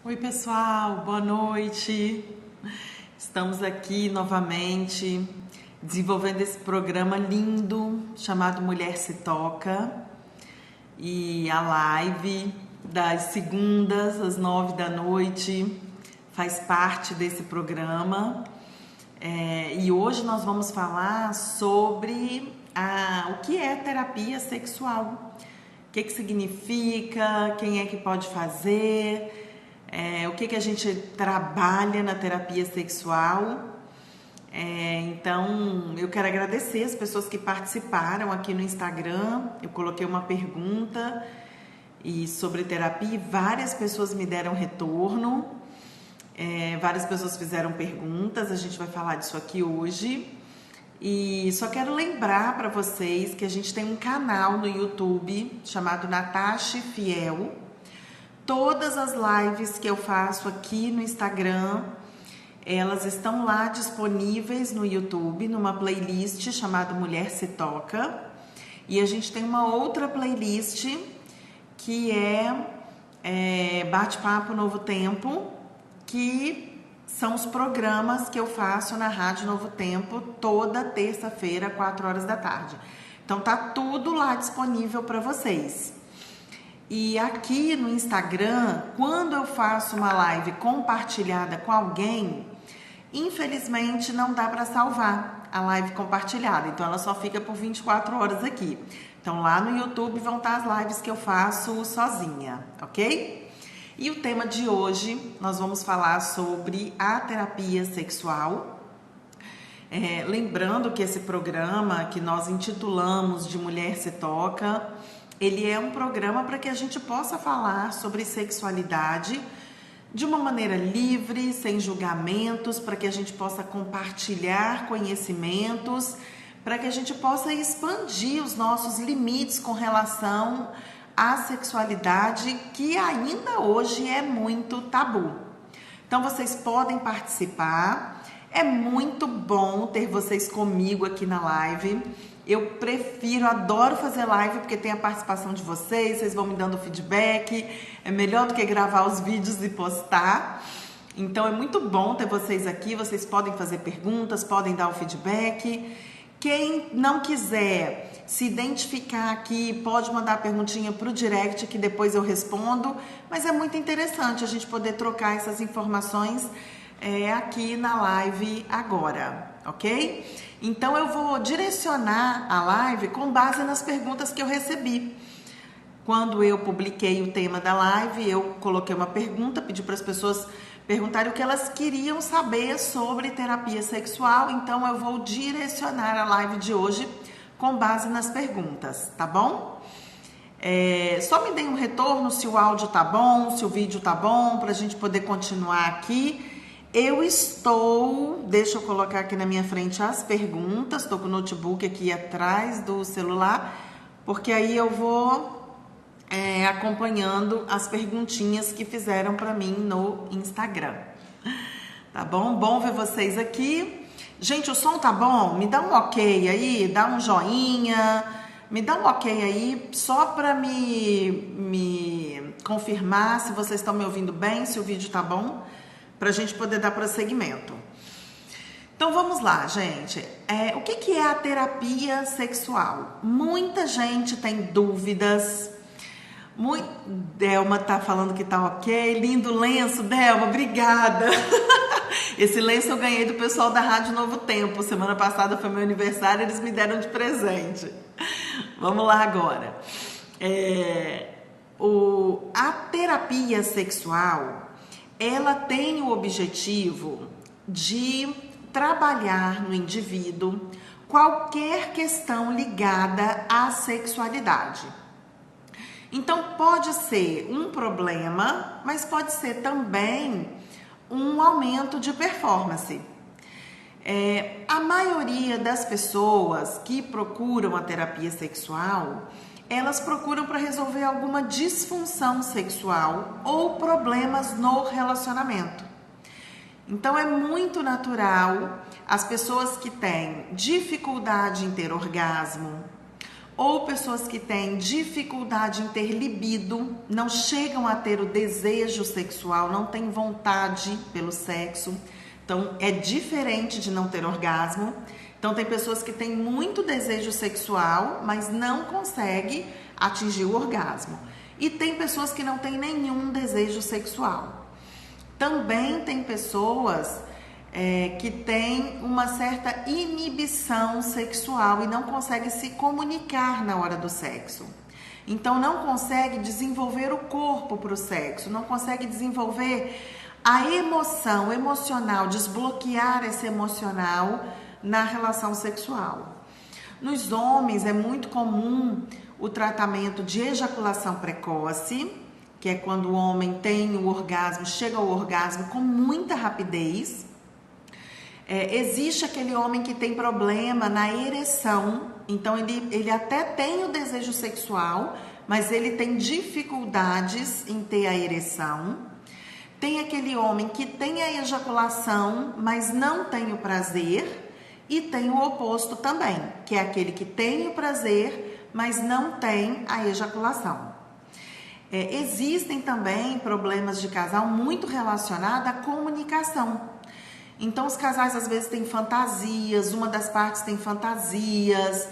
Oi, pessoal, boa noite. Estamos aqui novamente desenvolvendo esse programa lindo chamado Mulher Se Toca, e a live das segundas às 9 da noite faz parte desse programa. E hoje nós vamos falar sobre o que é terapia sexual, o que significa, quem é que pode fazer, o que a gente trabalha na terapia sexual. Então, eu quero agradecer as pessoas que participaram aqui no Instagram. Eu coloquei uma pergunta sobre terapia e várias pessoas me deram retorno. Várias pessoas fizeram perguntas, a gente vai falar disso aqui hoje. E só quero lembrar para vocês que a gente tem um canal no YouTube chamado Natasha Fiel. Todas as lives que eu faço aqui no Instagram, elas estão lá disponíveis no YouTube, numa playlist chamada Mulher Se Toca. E a gente tem uma outra playlist que é Bate-Papo Novo Tempo, que são os programas que eu faço na Rádio Novo Tempo toda terça-feira, 4 horas da tarde. Então tá tudo lá disponível para vocês. E aqui no Instagram, quando eu faço uma live compartilhada com alguém, infelizmente não dá para salvar a live compartilhada, então ela só fica por 24 horas aqui. Então lá no YouTube vão estar as lives que eu faço sozinha, ok? E o tema de hoje, nós vamos falar sobre a terapia sexual. Lembrando que esse programa que nós intitulamos de Mulher Se Toca, ele é um programa para que a gente possa falar sobre sexualidade de uma maneira livre, sem julgamentos, para que a gente possa compartilhar conhecimentos, para que a gente possa expandir os nossos limites com relação à sexualidade, que ainda hoje é muito tabu. Então vocês podem participar, é muito bom ter vocês comigo aqui na live. Eu adoro fazer live porque tem a participação de vocês vão me dando feedback, é melhor do que gravar os vídeos e postar. Então é muito bom ter vocês aqui, vocês podem fazer perguntas, podem dar o feedback. Quem não quiser se identificar aqui, pode mandar a perguntinha para o direct que depois eu respondo, mas é muito interessante a gente poder trocar essas informações aqui na live agora, ok? Então eu vou direcionar a live com base nas perguntas que eu recebi. Quando eu publiquei o tema da live, eu coloquei uma pergunta, pedi para as pessoas perguntarem o que elas queriam saber sobre terapia sexual. Então eu vou direcionar a live de hoje com base nas perguntas, tá bom? Só me deem um retorno se o áudio tá bom, se o vídeo tá bom, para a gente poder continuar aqui. Deixa eu colocar aqui na minha frente as perguntas, estou com o notebook aqui atrás do celular, porque aí eu vou acompanhando as perguntinhas que fizeram para mim no Instagram. Tá bom? Bom ver vocês aqui. Gente, o som tá bom? Me dá um ok aí, dá um joinha, me dá um ok aí, só para me confirmar se vocês estão me ouvindo bem, se o vídeo tá bom, para a gente poder dar prosseguimento. Então vamos lá, gente. O que é a terapia sexual? Muita gente tem dúvidas. Delma tá falando que tá ok. Lindo lenço, Delma, obrigada. Esse lenço eu ganhei do pessoal da Rádio Novo Tempo. Semana passada foi meu aniversário, eles me deram de presente. Vamos lá agora. A terapia sexual, ela tem o objetivo de trabalhar no indivíduo qualquer questão ligada à sexualidade. Então pode ser um problema, mas pode ser também um aumento de performance. A maioria das pessoas que procuram a terapia sexual, elas procuram para resolver alguma disfunção sexual ou problemas no relacionamento. Então é muito natural as pessoas que têm dificuldade em ter orgasmo, ou pessoas que têm dificuldade em ter libido, não chegam a ter o desejo sexual, não têm vontade pelo sexo. Então, é diferente de não ter orgasmo. Então, tem pessoas que têm muito desejo sexual, mas não conseguem atingir o orgasmo. E tem pessoas que não têm nenhum desejo sexual. Também tem pessoas que têm uma certa inibição sexual e não conseguem se comunicar na hora do sexo. Então, não consegue desenvolver o corpo para o sexo, não consegue desenvolver a emoção emocional, desbloquear esse emocional na relação sexual. Nos homens é muito comum o tratamento de ejaculação precoce, que é quando o homem tem o orgasmo, chega ao orgasmo com muita rapidez. Existe aquele homem que tem problema na ereção, então ele até tem o desejo sexual, mas ele tem dificuldades em ter a ereção. Tem aquele homem que tem a ejaculação, mas não tem o prazer. E tem o oposto também, que é aquele que tem o prazer, mas não tem a ejaculação. Existem também problemas de casal muito relacionados à comunicação. Então, os casais às vezes têm fantasias, uma das partes tem fantasias,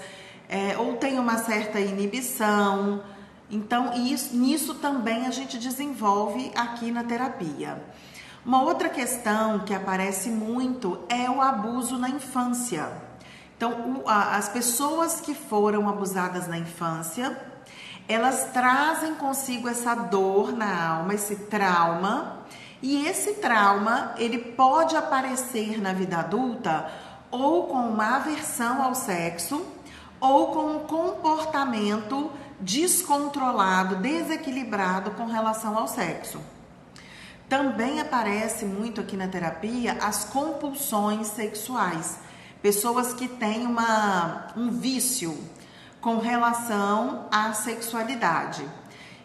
ou tem uma certa inibição. Então, nisso também a gente desenvolve aqui na terapia. Uma outra questão que aparece muito é o abuso na infância. Então, as pessoas que foram abusadas na infância, elas trazem consigo essa dor na alma, esse trauma, e esse trauma, ele pode aparecer na vida adulta ou com uma aversão ao sexo, ou com um comportamento descontrolado, desequilibrado com relação ao sexo. Também aparece muito aqui na terapia as compulsões sexuais. Pessoas que têm um vício com relação à sexualidade.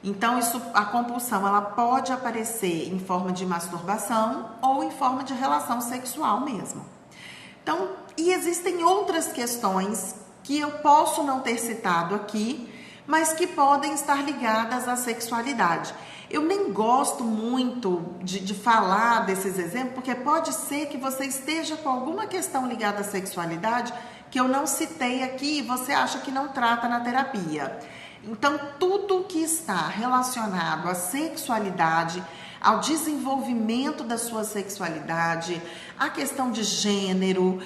Então, a compulsão ela pode aparecer em forma de masturbação ou em forma de relação sexual mesmo. Então, e existem outras questões que eu posso não ter citado aqui, mas que podem estar ligadas à sexualidade. Eu nem gosto muito de falar desses exemplos, porque pode ser que você esteja com alguma questão ligada à sexualidade que eu não citei aqui e você acha que não trata na terapia. Então, tudo que está relacionado à sexualidade, ao desenvolvimento da sua sexualidade, à questão de gênero,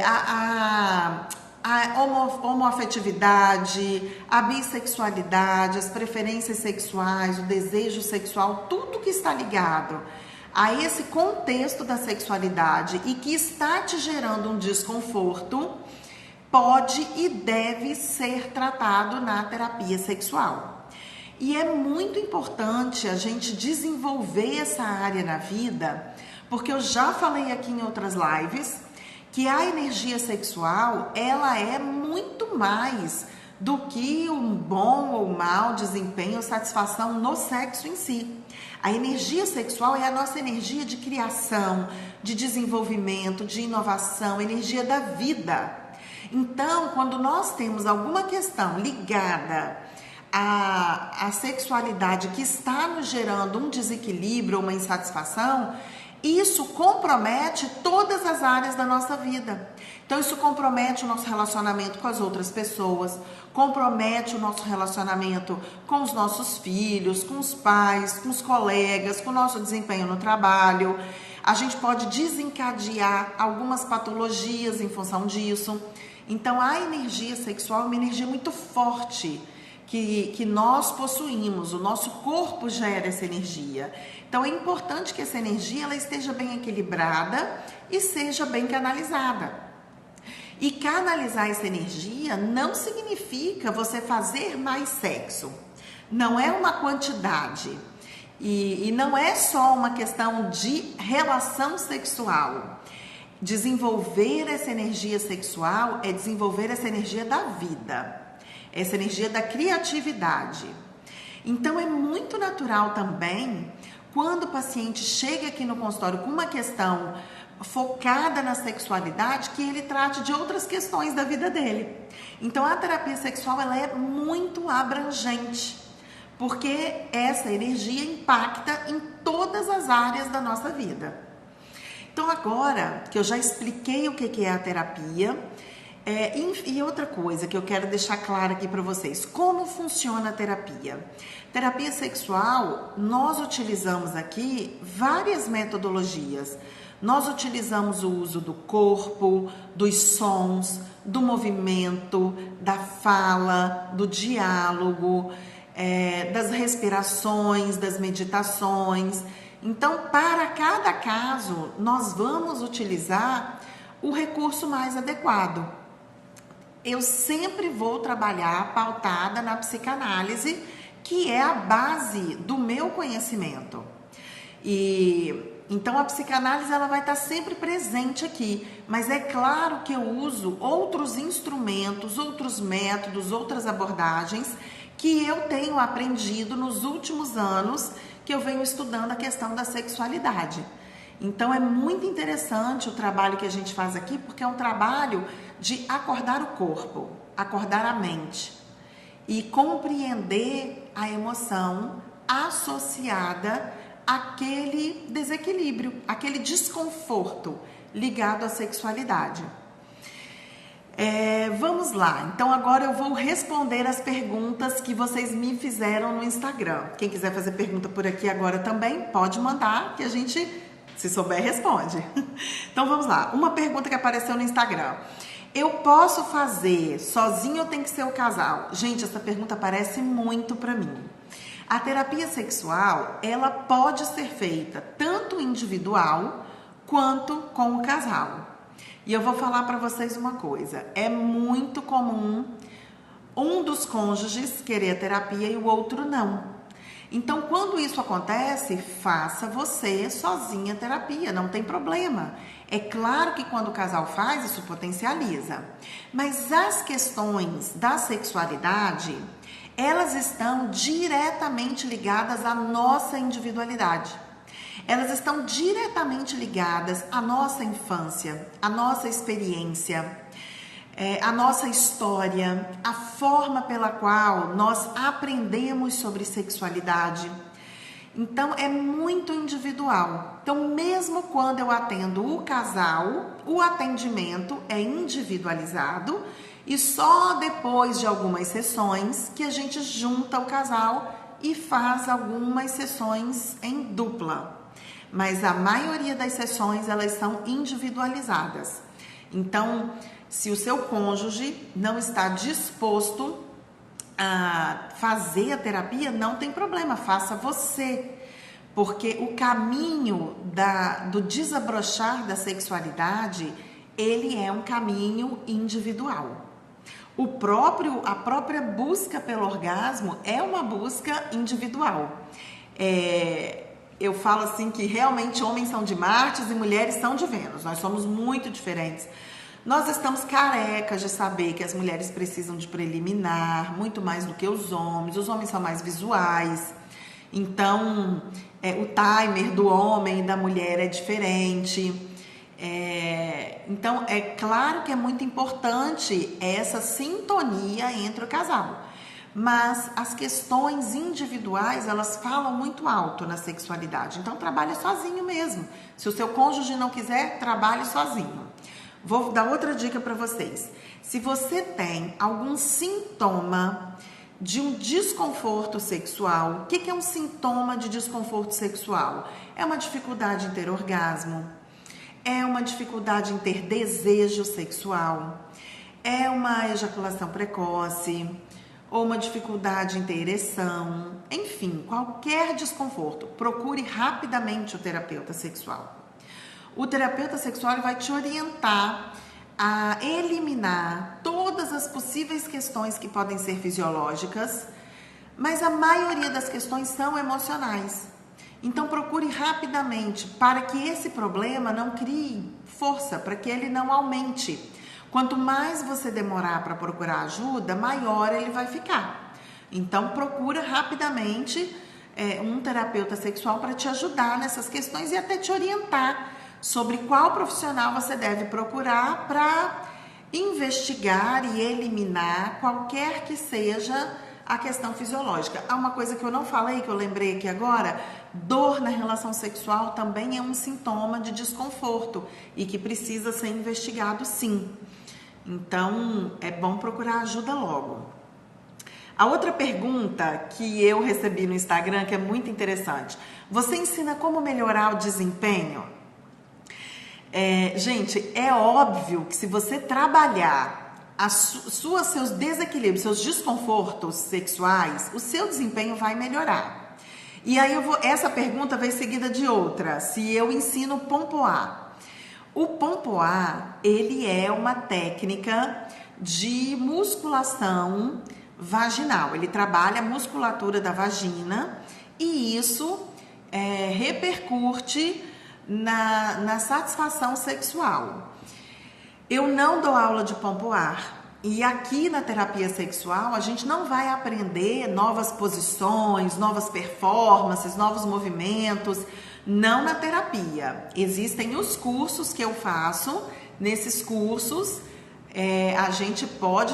a homoafetividade, a bissexualidade, as preferências sexuais, o desejo sexual, tudo que está ligado a esse contexto da sexualidade e que está te gerando um desconforto, pode e deve ser tratado na terapia sexual. E é muito importante a gente desenvolver essa área na vida, porque eu já falei aqui em outras lives que a energia sexual, ela é muito mais do que um bom ou mau desempenho ou satisfação no sexo em si. A energia sexual é a nossa energia de criação, de desenvolvimento, de inovação, energia da vida. Então, quando nós temos alguma questão ligada à sexualidade que está nos gerando um desequilíbrio ou uma insatisfação, isso compromete todas as áreas da nossa vida. Então, isso compromete o nosso relacionamento com as outras pessoas, compromete o nosso relacionamento com os nossos filhos, com os pais, com os colegas, com o nosso desempenho no trabalho. A gente pode desencadear algumas patologias em função disso. Então, a energia sexual é uma energia muito forte que nós possuímos, o nosso corpo gera essa energia. Então, é importante que essa energia ela esteja bem equilibrada e seja bem canalizada. E canalizar essa energia não significa você fazer mais sexo. Não é uma quantidade. E não é só uma questão de relação sexual. Desenvolver essa energia sexual é desenvolver essa energia da vida, essa energia da criatividade. Então, é muito natural também quando o paciente chega aqui no consultório com uma questão focada na sexualidade, que ele trate de outras questões da vida dele. Então a terapia sexual ela é muito abrangente, porque essa energia impacta em todas as áreas da nossa vida. Então agora que eu já expliquei o que é a terapia, e outra coisa que eu quero deixar clara aqui para vocês, como funciona a terapia? Terapia sexual, nós utilizamos aqui várias metodologias. Nós utilizamos o uso do corpo, dos sons, do movimento, da fala, do diálogo, das respirações, das meditações. Então, para cada caso, nós vamos utilizar o recurso mais adequado. Eu sempre vou trabalhar pautada na psicanálise, que é a base do meu conhecimento. Então a psicanálise ela vai estar sempre presente aqui, mas é claro que eu uso outros instrumentos, outros métodos, outras abordagens que eu tenho aprendido nos últimos anos que eu venho estudando a questão da sexualidade. Então é muito interessante o trabalho que a gente faz aqui, porque é um trabalho de acordar o corpo, acordar a mente e compreender a emoção associada àquele desequilíbrio, aquele desconforto ligado à sexualidade. Vamos lá, então agora eu vou responder as perguntas que vocês me fizeram no Instagram. Quem quiser fazer pergunta por aqui agora também, pode mandar, que a gente, se souber, responde. Então vamos lá, uma pergunta que apareceu no Instagram. Eu posso fazer sozinho ou tem que ser o casal? Gente, essa pergunta aparece muito para mim. A terapia sexual, ela pode ser feita tanto individual quanto com o casal. E eu vou falar para vocês uma coisa, é muito comum um dos cônjuges querer a terapia e o outro não. Então, quando isso acontece, faça você sozinha a terapia, não tem problema. É claro que quando o casal faz, isso potencializa. Mas as questões da sexualidade, elas estão diretamente ligadas à nossa individualidade. Elas estão diretamente ligadas à nossa infância, à nossa experiência, a nossa história, a forma pela qual nós aprendemos sobre sexualidade. Então, é muito individual. Então, mesmo quando eu atendo o casal, o atendimento é individualizado e só depois de algumas sessões que a gente junta o casal e faz algumas sessões em dupla. Mas a maioria das sessões, elas são individualizadas. Então, se o seu cônjuge não está disposto a fazer a terapia, não tem problema, faça você. Porque o caminho do desabrochar da sexualidade, ele é um caminho individual. A própria busca pelo orgasmo é uma busca individual. Eu falo assim que realmente homens são de Marte e mulheres são de Vênus. Nós somos muito diferentes. Nós estamos carecas de saber que as mulheres precisam de preliminar, muito mais do que os homens são mais visuais. Então, o timer do homem e da mulher é diferente. Então, é claro que é muito importante essa sintonia entre o casal. Mas as questões individuais, elas falam muito alto na sexualidade. Então, trabalhe sozinho mesmo. Se o seu cônjuge não quiser, trabalhe sozinho. Vou dar outra dica para vocês. Se você tem algum sintoma de um desconforto sexual, o que é um sintoma de desconforto sexual? É uma dificuldade em ter orgasmo, é uma dificuldade em ter desejo sexual, é uma ejaculação precoce, ou uma dificuldade em ter ereção, enfim, qualquer desconforto, procure rapidamente o terapeuta sexual. O terapeuta sexual vai te orientar a eliminar todas as possíveis questões que podem ser fisiológicas, mas a maioria das questões são emocionais. Então procure rapidamente para que esse problema não crie força, para que ele não aumente. Quanto mais você demorar para procurar ajuda, maior ele vai ficar. Então procura rapidamente um terapeuta sexual para te ajudar nessas questões e até te orientar sobre qual profissional você deve procurar para investigar e eliminar qualquer que seja a questão fisiológica. Há uma coisa que eu não falei, que eu lembrei aqui agora: dor na relação sexual também é um sintoma de desconforto e que precisa ser investigado, sim. Então, é bom procurar ajuda logo. A outra pergunta que eu recebi no Instagram, que é muito interessante: você ensina como melhorar o desempenho? Gente, é óbvio que se você trabalhar seus desequilíbrios, seus desconfortos sexuais, o seu desempenho vai melhorar. E aí essa pergunta vai seguida de outra: se eu ensino pompoar. O pompoar, ele é uma técnica de musculação vaginal. Ele trabalha a musculatura da vagina e isso repercute na satisfação sexual. Eu não dou aula de pompoar. E aqui na terapia sexual a gente não vai aprender novas posições, novas performances, novos movimentos. Não na terapia. Existem os cursos que eu faço. Nesses cursos a gente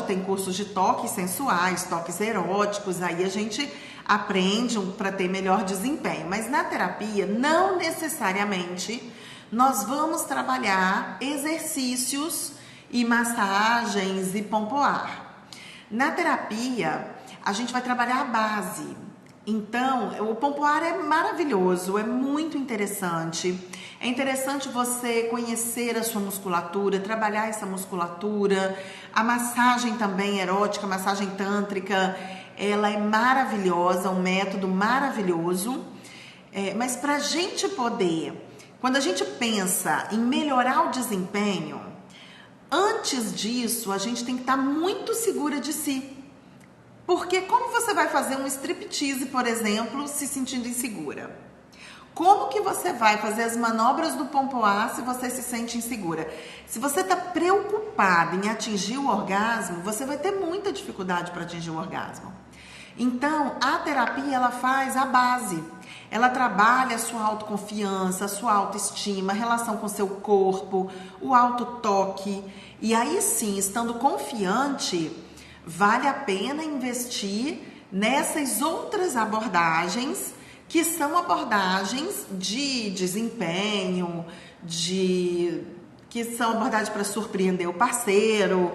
tem cursos de toques sensuais, toques eróticos. Aí a gente aprende para ter melhor desempenho. Mas na terapia, não necessariamente nós vamos trabalhar exercícios e massagens e pompoar. Na terapia, a gente vai trabalhar a base. Então, o pompoar é maravilhoso, é muito interessante. É interessante você conhecer a sua musculatura, trabalhar essa musculatura. A massagem também erótica, massagem tântrica, ela é maravilhosa, um método maravilhoso. Mas para a gente poder, quando a gente pensa em melhorar o desempenho, antes disso, a gente tem que estar muito segura de si. Porque como você vai fazer um striptease, por exemplo, se sentindo insegura? Como que você vai fazer as manobras do pompoar se você se sente insegura? Se você está preocupada em atingir o orgasmo, você vai ter muita dificuldade para atingir o orgasmo. Então, a terapia, ela faz a base. Ela trabalha a sua autoconfiança, a sua autoestima, a relação com o seu corpo, o autotoque. E aí sim, estando confiante, vale a pena investir nessas outras abordagens, que são abordagens de desempenho, que são abordagens para surpreender o parceiro.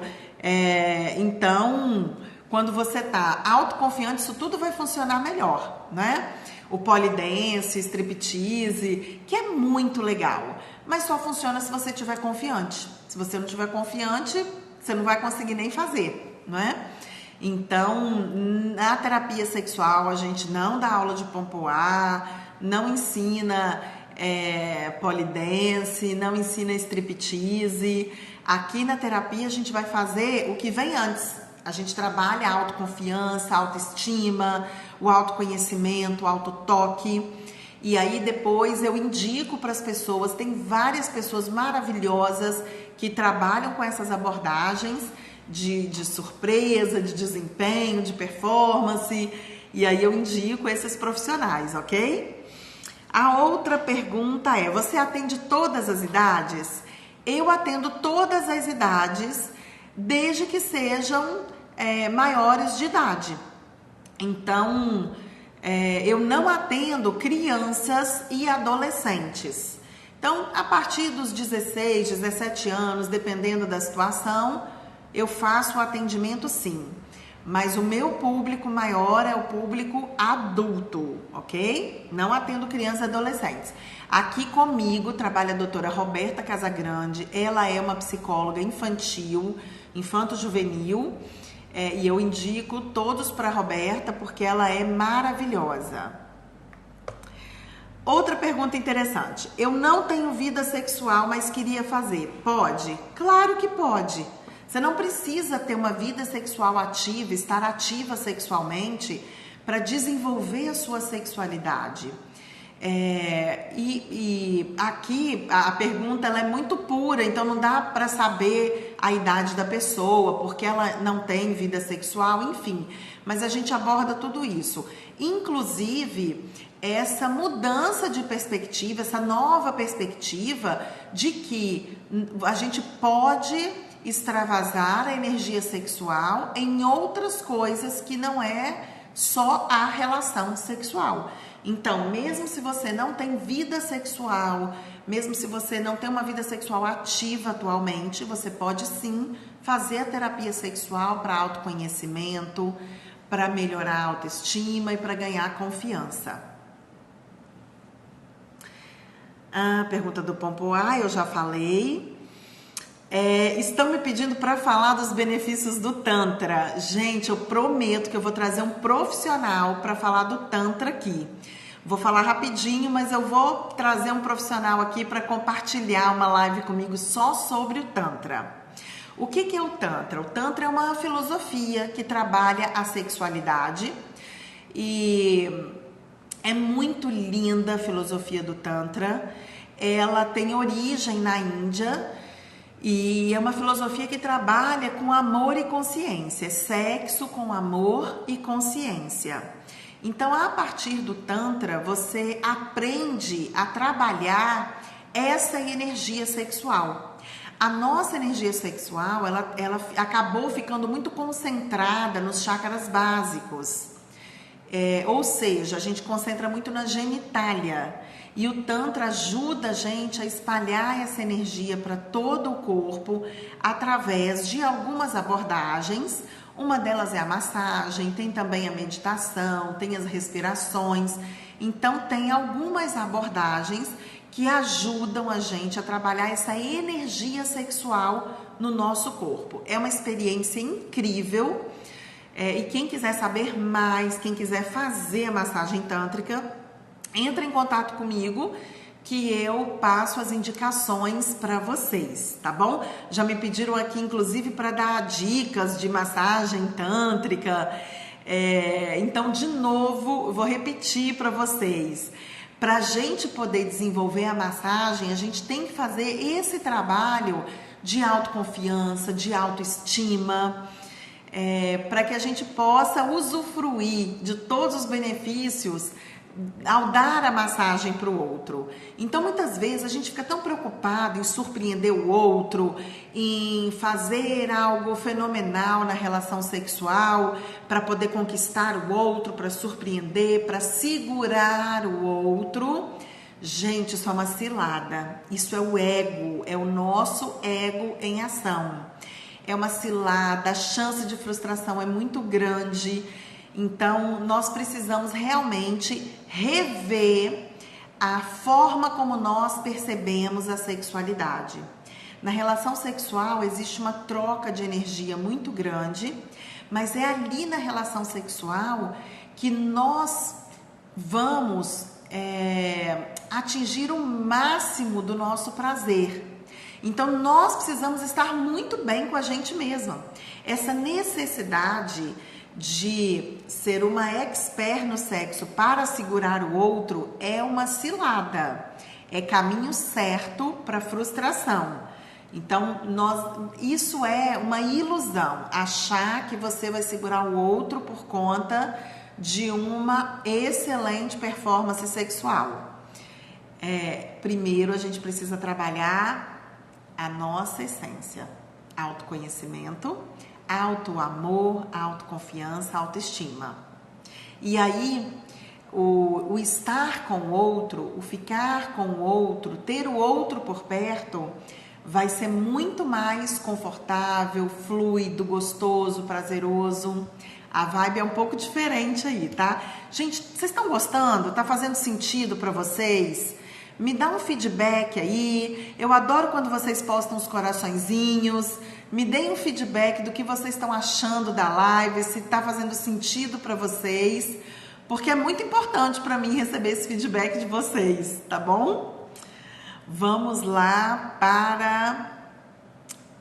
Então, quando você está autoconfiante, isso tudo vai funcionar melhor, né? O polydance, striptease, que é muito legal, mas só funciona se você estiver confiante. Se você não estiver confiante, você não vai conseguir nem fazer, não é? Então, na terapia sexual, a gente não dá aula de pompoar, não ensina polydance, não ensina striptease. Aqui na terapia, a gente vai fazer o que vem antes. A gente trabalha a autoconfiança, a autoestima, o autoconhecimento, o autotoque. E aí depois eu indico para as pessoas, tem várias pessoas maravilhosas que trabalham com essas abordagens de surpresa, de desempenho, de performance. E aí eu indico esses profissionais, ok? A outra pergunta é: você atende todas as idades? Eu atendo todas as idades, desde que sejam maiores de idade. Então, eu não atendo crianças e adolescentes. Então, a partir dos 16, 17 anos, dependendo da situação, eu faço o atendimento sim. Mas o meu público maior é o público adulto, ok? Não atendo crianças e adolescentes. Aqui comigo trabalha a doutora Roberta Casagrande. Ela é uma psicóloga infantil, infanto-juvenil. E eu indico todos para a Roberta porque ela é maravilhosa. Outra pergunta interessante: eu não tenho vida sexual, mas queria fazer. Pode? Claro que pode. Você não precisa ter uma vida sexual ativa, estar ativa sexualmente para desenvolver a sua sexualidade. E aqui a pergunta ela é muito pura, então não dá para saber a idade da pessoa, porque ela não tem vida sexual, enfim. Mas a gente aborda tudo isso. Inclusive, essa mudança de perspectiva, essa nova perspectiva de que a gente pode extravasar a energia sexual em outras coisas que não é só a relação sexual. Então, mesmo se você não tem vida sexual, mesmo se você não tem uma vida sexual ativa atualmente, você pode sim fazer a terapia sexual para autoconhecimento, para melhorar a autoestima e para ganhar confiança. A pergunta do Pompoá, eu já falei. Estão me pedindo para falar dos benefícios do Tantra. Gente, eu prometo que eu vou trazer um profissional para falar do Tantra aqui. Vou falar rapidinho, mas eu vou trazer um profissional aqui para compartilhar uma live comigo só sobre o Tantra. O que é o Tantra? O Tantra é uma filosofia que trabalha a sexualidade e é muito linda a filosofia do Tantra. Ela tem origem na Índia e é uma filosofia que trabalha com amor e consciência, sexo com amor e consciência. Então, a partir do Tantra, você aprende a trabalhar essa energia sexual. A nossa energia sexual, ela acabou ficando muito concentrada nos chakras básicos. Ou seja, a gente concentra muito na genitália. E o Tantra ajuda a gente a espalhar essa energia para todo o corpo através de algumas abordagens. Uma delas é a massagem, tem também a meditação, tem as respirações. Então, tem algumas abordagens que ajudam a gente a trabalhar essa energia sexual no nosso corpo. É uma experiência incrível. E quem quiser saber mais, quem quiser fazer a massagem tântrica, entra em contato comigo que eu passo as indicações para vocês, tá bom? Já me pediram aqui, inclusive, para dar dicas de massagem tântrica. Então, de novo, vou repetir para vocês. Para a gente poder desenvolver a massagem, a gente tem que fazer esse trabalho de autoconfiança, de autoestima, para que a gente possa usufruir de todos os benefícios ao dar a massagem para o outro. Então, muitas vezes, a gente fica tão preocupado em surpreender o outro, em fazer algo fenomenal na relação sexual, para poder conquistar o outro, para surpreender, para segurar o outro. Gente, isso é uma cilada. Isso é o ego, é o nosso ego em ação. É uma cilada, a chance de frustração é muito grande. Então, nós precisamos realmente rever a forma como nós percebemos a sexualidade. Na relação sexual existe uma troca de energia muito grande, mas é ali na relação sexual que nós vamos atingir o máximo do nosso prazer. Então, nós precisamos estar muito bem com a gente mesma. Essa necessidade de ser uma expert no sexo para segurar o outro é uma cilada, é caminho certo para frustração. Então, isso é uma ilusão, achar que você vai segurar o outro por conta de uma excelente performance sexual. Primeiro, a gente precisa trabalhar a nossa essência, autoconhecimento, autoamor, autoconfiança, autoestima. E aí, o estar com o outro, o ficar com o outro, ter o outro por perto, vai ser muito mais confortável, fluido, gostoso, prazeroso. A vibe é um pouco diferente aí, tá? Gente, vocês estão gostando? Tá fazendo sentido para vocês? Me dá um feedback aí. Eu adoro quando vocês postam os coraçõezinhos. Me deem um feedback do que vocês estão achando da live, se está fazendo sentido para vocês, porque é muito importante para mim receber esse feedback de vocês, tá bom? Vamos lá para...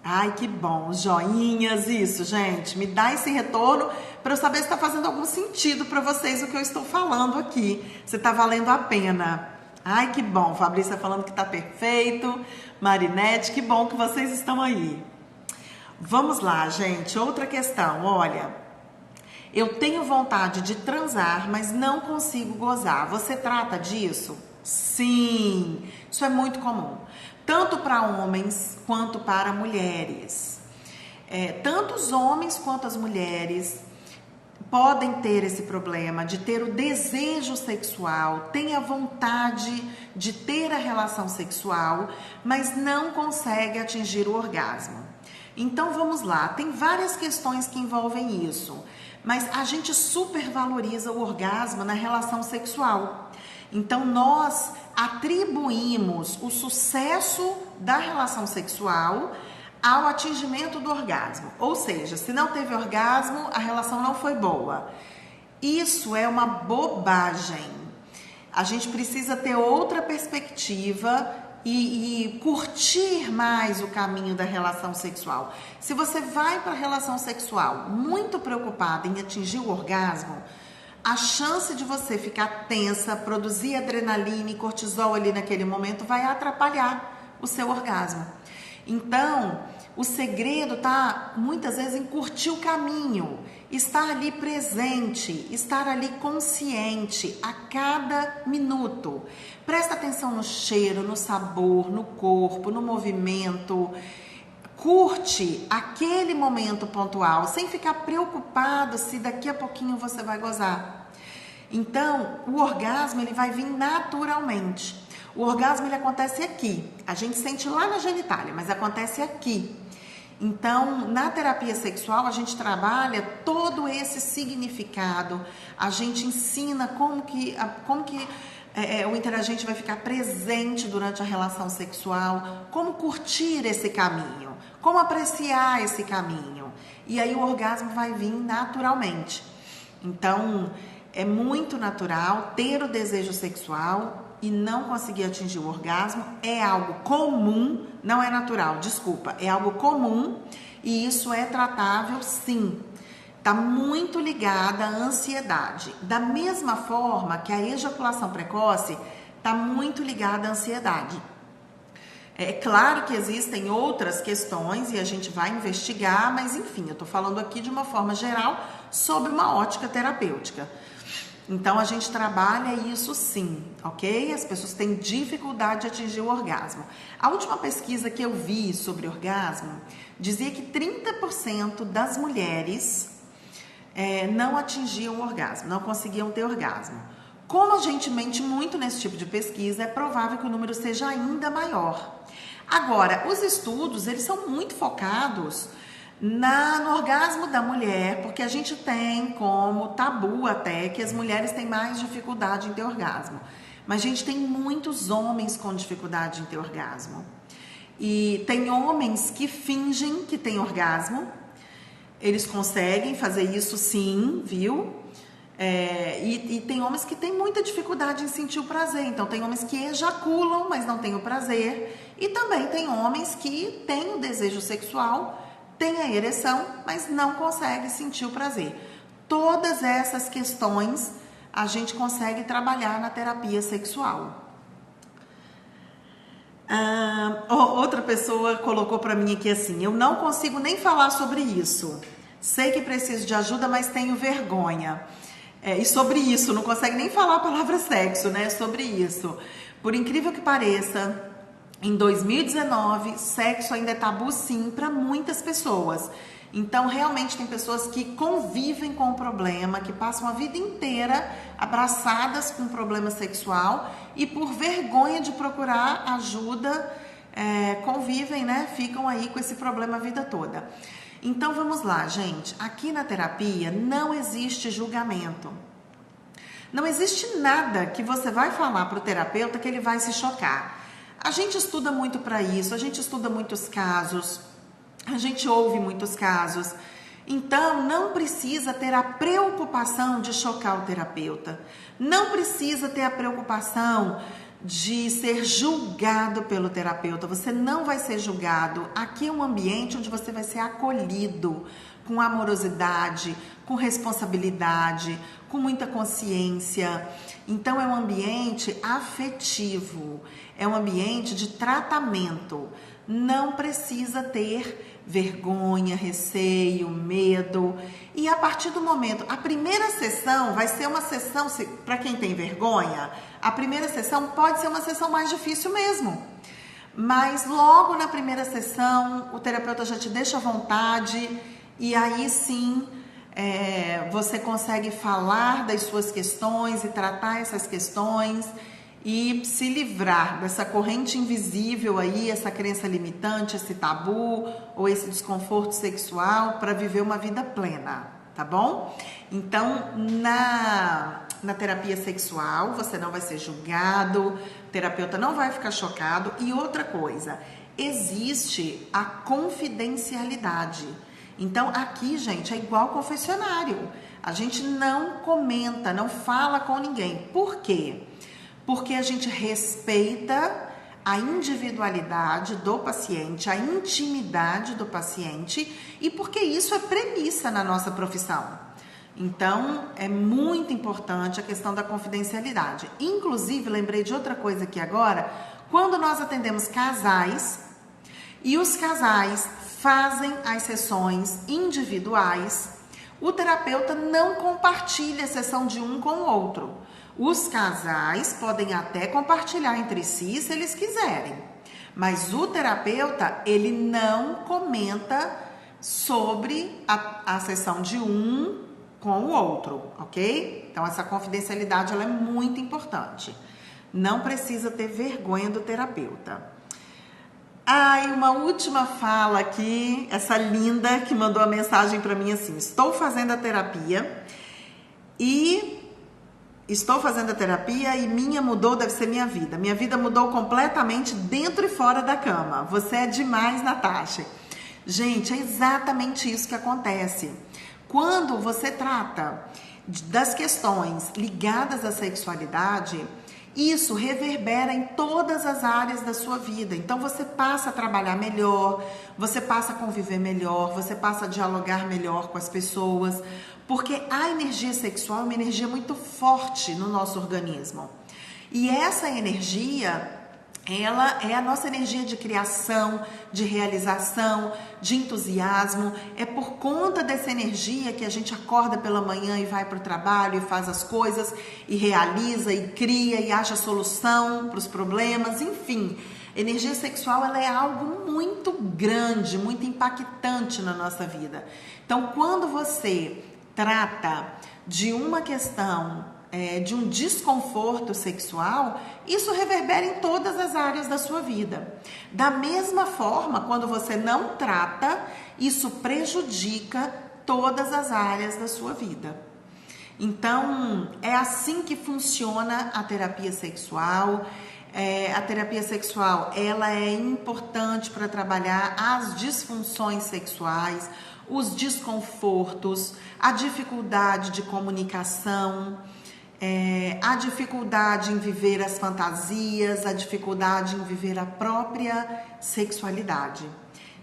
Ai, que bom, joinhas, isso, gente. Me dá esse retorno para eu saber se está fazendo algum sentido para vocês o que eu estou falando aqui, se está valendo a pena. Ai, que bom. Fabrícia falando que tá perfeito. Marinete, que bom que vocês estão aí. Vamos lá, gente. Outra questão. Olha, eu tenho vontade de transar, mas não consigo gozar. Você trata disso? Sim, isso é muito comum. Tanto para homens quanto para mulheres. Tanto os homens quanto as mulheres podem ter esse problema de ter o desejo sexual, tem a vontade de ter a relação sexual, mas não consegue atingir o orgasmo. Então vamos lá, tem várias questões que envolvem isso, mas a gente supervaloriza o orgasmo na relação sexual. Então nós atribuímos o sucesso da relação sexual ao atingimento do orgasmo. Ou seja, se não teve orgasmo, a relação não foi boa. Isso é uma bobagem. A gente precisa ter outra perspectiva e curtir mais o caminho da relação sexual. Se você vai para a relação sexual muito preocupada em atingir o orgasmo, a chance de você ficar tensa, produzir adrenalina e cortisol ali naquele momento vai atrapalhar o seu orgasmo. Então, o segredo tá muitas vezes em curtir o caminho, estar ali presente, estar ali consciente a cada minuto. Presta atenção no cheiro, no sabor, no corpo, no movimento. Curte aquele momento pontual, sem ficar preocupado se daqui a pouquinho você vai gozar. Então, o orgasmo ele vai vir naturalmente. O orgasmo ele acontece aqui, a gente sente lá na genitália, mas acontece aqui. Então, na terapia sexual, a gente trabalha todo esse significado, a gente ensina como que o interagente vai ficar presente durante a relação sexual, como curtir esse caminho, como apreciar esse caminho. E aí o orgasmo vai vir naturalmente. Então, é muito natural ter o desejo sexual e não conseguir atingir o orgasmo. É algo comum, não é natural, desculpa, é algo comum e isso é tratável sim. Está muito ligada à ansiedade. Da mesma forma que a ejaculação precoce está muito ligada à ansiedade. É claro que existem outras questões e a gente vai investigar, mas enfim, eu estou falando aqui de uma forma geral sobre uma ótica terapêutica. Então, a gente trabalha isso sim, ok? As pessoas têm dificuldade de atingir o orgasmo. A última pesquisa que eu vi sobre orgasmo dizia que 30% das mulheres não atingiam o orgasmo, não conseguiam ter orgasmo. Como a gente mente muito nesse tipo de pesquisa, é provável que o número seja ainda maior. Agora, os estudos, eles são muito focados no orgasmo da mulher, porque a gente tem como tabu até que as mulheres têm mais dificuldade em ter orgasmo. Mas a gente tem muitos homens com dificuldade em ter orgasmo. E tem homens que fingem que têm orgasmo, eles conseguem fazer isso sim, viu? E tem homens que têm muita dificuldade em sentir o prazer. Então, tem homens que ejaculam, mas não têm o prazer. E também tem homens que têm o desejo sexual, tem a ereção, mas não consegue sentir o prazer. Todas essas questões a gente consegue trabalhar na terapia sexual. Outra pessoa colocou para mim aqui assim: eu não consigo nem falar sobre isso. Sei que preciso de ajuda, mas tenho vergonha. E sobre isso, não consegue nem falar a palavra sexo, né? Sobre isso. Por incrível que pareça, em 2019, sexo ainda é tabu sim para muitas pessoas. Então, realmente tem pessoas que convivem com o problema, que passam a vida inteira abraçadas com o problema sexual e por vergonha de procurar ajuda, convivem, né? Ficam aí com esse problema a vida toda. Então, vamos lá, gente. Aqui na terapia não existe julgamento. Não existe nada que você vai falar para o terapeuta que ele vai se chocar. A gente estuda muito para isso, a gente estuda muitos casos, a gente ouve muitos casos. Então, não precisa ter a preocupação de chocar o terapeuta. Não precisa ter a preocupação de ser julgado pelo terapeuta. Você não vai ser julgado. Aqui é um ambiente onde você vai ser acolhido com amorosidade, com responsabilidade, com muita consciência. Então é um ambiente afetivo, é um ambiente de tratamento. Não precisa ter vergonha, receio, medo. E a partir do momento, a primeira sessão vai ser uma sessão, para quem tem vergonha, a primeira sessão pode ser uma sessão mais difícil mesmo. Mas logo na primeira sessão, o terapeuta já te deixa à vontade e aí sim você consegue falar das suas questões e tratar essas questões e se livrar dessa corrente invisível aí, essa crença limitante, esse tabu ou esse desconforto sexual para viver uma vida plena, tá bom? Então, na terapia sexual, você não vai ser julgado, o terapeuta não vai ficar chocado. E outra coisa, existe a confidencialidade. Então, aqui, gente, é igual confessionário. A gente não comenta, não fala com ninguém. Por quê? Porque a gente respeita a individualidade do paciente, a intimidade do paciente e porque isso é premissa na nossa profissão. Então, é muito importante a questão da confidencialidade. Inclusive, lembrei de outra coisa aqui agora, quando nós atendemos casais e os casais fazem as sessões individuais, o terapeuta não compartilha a sessão de um com o outro. Os casais podem até compartilhar entre si se eles quiserem, mas o terapeuta, ele não comenta sobre a sessão de um com o outro, ok? Então, essa confidencialidade ela é muito importante. Não precisa ter vergonha do terapeuta. Uma última fala aqui, essa linda que mandou a mensagem para mim assim: estou fazendo a terapia e minha mudou, deve ser minha vida. Minha vida mudou completamente dentro e fora da cama. Você é demais, Natasha. Gente, é exatamente isso que acontece. Quando você trata das questões ligadas à sexualidade, isso reverbera em todas as áreas da sua vida. Então você passa a trabalhar melhor, você passa a conviver melhor, você passa a dialogar melhor com as pessoas, porque a energia sexual é uma energia muito forte no nosso organismo. E essa energia, ela é a nossa energia de criação, de realização, de entusiasmo. É por conta dessa energia que a gente acorda pela manhã e vai para o trabalho e faz as coisas e realiza e cria e acha solução para os problemas, enfim. Energia sexual ela é algo muito grande, muito impactante na nossa vida. Então, quando você trata de uma questão de um desconforto sexual, isso reverbera em todas as áreas da sua vida. Da mesma forma, quando você não trata, isso prejudica todas as áreas da sua vida. Então, é assim que funciona a terapia sexual. A terapia sexual, ela é importante para trabalhar as disfunções sexuais, os desconfortos, a dificuldade de comunicação, a dificuldade em viver as fantasias, a dificuldade em viver a própria sexualidade.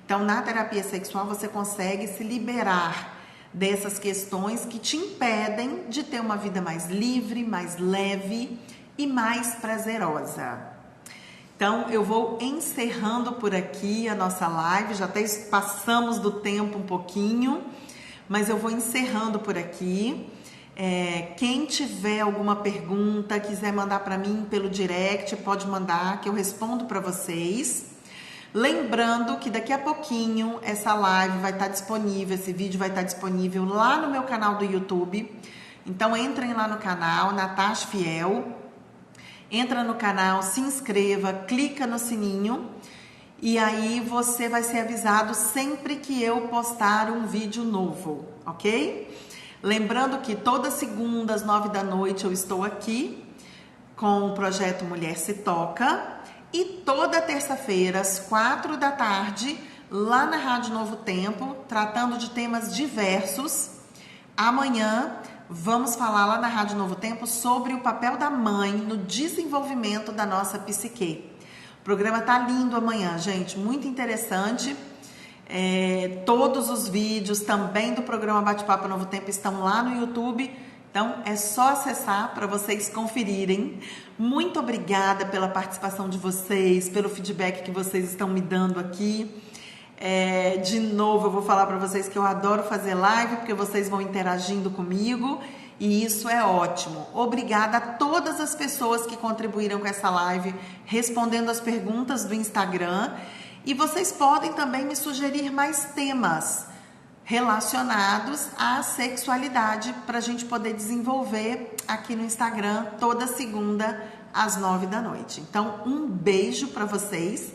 Então, na terapia sexual, você consegue se liberar dessas questões que te impedem de ter uma vida mais livre, mais leve e mais prazerosa. Então, eu vou encerrando por aqui a nossa live, já até passamos do tempo um pouquinho, mas eu vou encerrando por aqui. Quem tiver alguma pergunta, quiser mandar para mim pelo direct, pode mandar que eu respondo para vocês. Lembrando que daqui a pouquinho essa live vai estar disponível, esse vídeo vai estar disponível lá no meu canal do YouTube. Então entrem lá no canal, Natasha Fiel. Entra no canal, se inscreva, clica no sininho e aí você vai ser avisado sempre que eu postar um vídeo novo, ok? Lembrando que toda segunda às 9 da noite eu estou aqui com o projeto Mulher Se Toca e toda terça-feira às 4 da tarde lá na Rádio Novo Tempo, tratando de temas diversos. Amanhã vamos falar lá na Rádio Novo Tempo sobre o papel da mãe no desenvolvimento da nossa psique. O programa tá lindo amanhã, gente, muito interessante. Todos os vídeos também do programa Bate-Papo Novo Tempo estão lá no YouTube. Então, é só acessar para vocês conferirem. Muito obrigada pela participação de vocês, pelo feedback que vocês estão me dando aqui. De novo, eu vou falar para vocês que eu adoro fazer live, porque vocês vão interagindo comigo e isso é ótimo. Obrigada a todas as pessoas que contribuíram com essa live, respondendo as perguntas do Instagram. E vocês podem também me sugerir mais temas relacionados à sexualidade para a gente poder desenvolver aqui no Instagram toda segunda às 9 da noite. Então, um beijo para vocês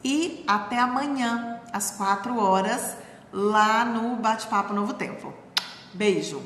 e até amanhã às 4 horas lá no Bate-Papo Novo Tempo. Beijo!